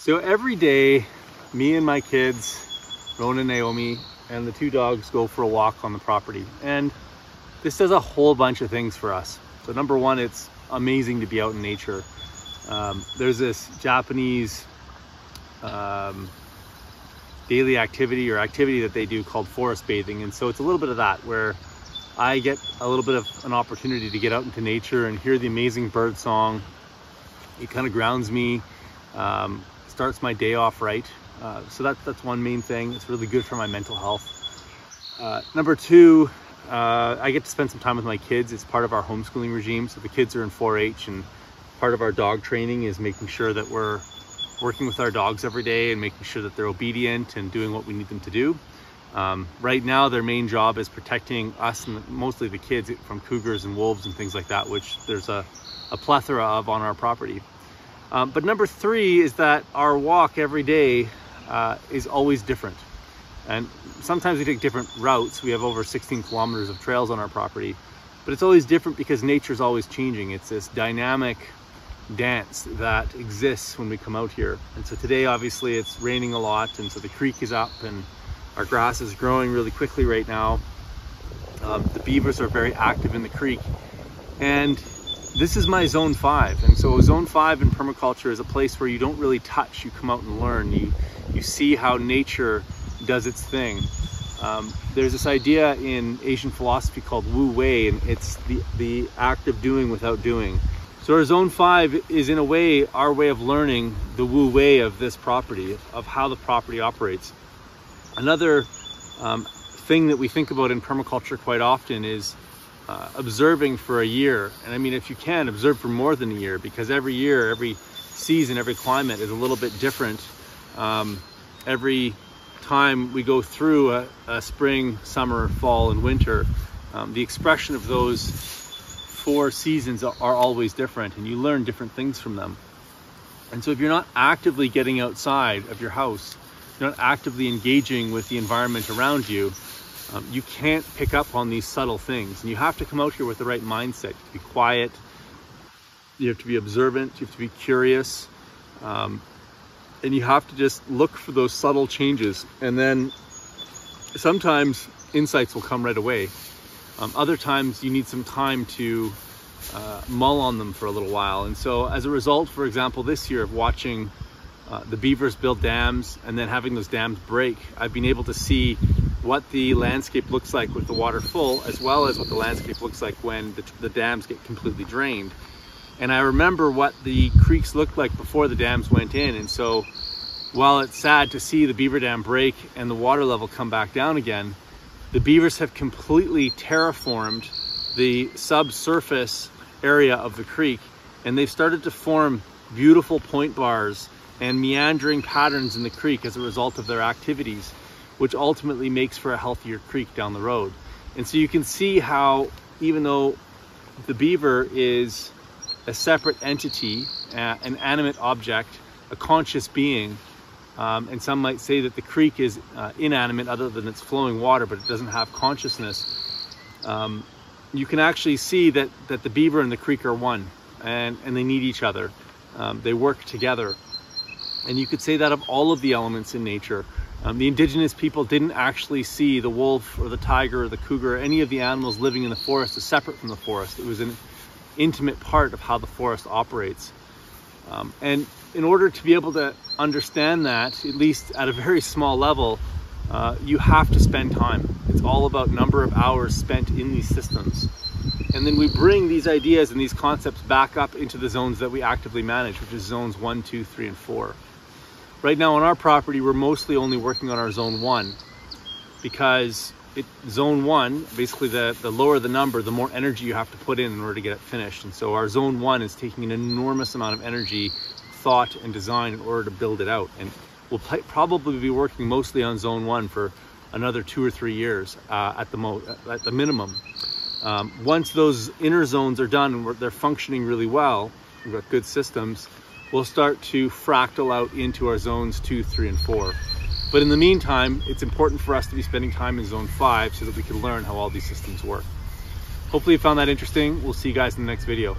So every day, me and my kids, Rona and Naomi, and the two dogs go for a walk on the property. And this does a whole bunch of things for us. So number one, it's amazing to be out in nature. There's this Japanese daily activity that they do called forest bathing. And so it's a little bit of that, where I get a little bit of an opportunity to get out into nature and hear the amazing bird song. It kind of grounds me, starts my day off right. So that's one main thing. It's really good for my mental health. Number two, I get to spend some time with my kids. It's part of our homeschooling regime. So the kids are in 4-H, and part of our dog training is making sure that we're working with our dogs every day and making sure that they're obedient and doing what we need them to do. Right now, their main job is protecting us and mostly the kids from cougars and wolves and things like that, which there's a plethora of on our property. But number three is that our walk every day is always different. And sometimes we take different routes. We have over 16 kilometers of trails on our property, but it's always different because nature's always changing. It's this dynamic dance that exists when we come out here. And so today, obviously, it's raining a lot, and so the creek is up and our grass is growing really quickly right now. The beavers are very active in the creek, and this is my zone 5. And so zone 5 in permaculture is a place where you don't really touch, you come out and learn. You see how nature does its thing. There's this idea in Asian philosophy called Wu Wei, and it's the act of doing without doing. So our zone 5 is, in a way, our way of learning the Wu Wei of this property, of how the property operates. Another thing that we think about in permaculture quite often is observing for a year. And I mean, if you can, observe for more than a year, because every year, every season, every climate is a little bit different. Every time we go through a spring, summer, fall, and winter, the expression of those 4 seasons are always different, and you learn different things from them. And so if you're not actively getting outside of your house, you're not actively engaging with the environment around you, you can't pick up on these subtle things. And you have to come out here with the right mindset. You have to be quiet, you have to be observant, you have to be curious, and you have to just look for those subtle changes. And then sometimes insights will come right away. Other times you need some time to mull on them for a little while. And so as a result, for example, this year of watching the beavers build dams and then having those dams break, I've been able to see what the landscape looks like with the water full, as well as what the landscape looks like when the dams get completely drained. And I remember what the creeks looked like before the dams went in. And so while it's sad to see the beaver dam break and the water level come back down again, the beavers have completely terraformed the subsurface area of the creek, and they've started to form beautiful point bars and meandering patterns in the creek as a result of their activities, which ultimately makes for a healthier creek down the road. And so you can see how, even though the beaver is a separate entity, an animate object, a conscious being, and some might say that the creek is inanimate other than its flowing water, but it doesn't have consciousness. You can actually see that the beaver and the creek are one, and they need each other. They work together. And you could say that of all of the elements in nature. The indigenous people didn't actually see the wolf or the tiger or the cougar or any of the animals living in the forest as separate from the forest. It was an intimate part of how the forest operates. And in order to be able to understand that, at least at a very small level, you have to spend time. It's all about number of hours spent in these systems. And then we bring these ideas and these concepts back up into the zones that we actively manage, which is zones 1, 2, 3, and 4. Right now on our property, we're mostly only working on our zone 1, because zone 1, basically the lower the number, the more energy you have to put in order to get it finished. And so our zone 1 is taking an enormous amount of energy, thought, and design in order to build it out. And we'll probably be working mostly on zone 1 for another 2 or 3 years at the minimum. Once those inner zones are done and they're functioning really well, we've got good systems, we'll start to fractal out into our zones 2, 3, and 4. But in the meantime, it's important for us to be spending time in zone 5 so that we can learn how all these systems work. Hopefully you found that interesting. We'll see you guys in the next video.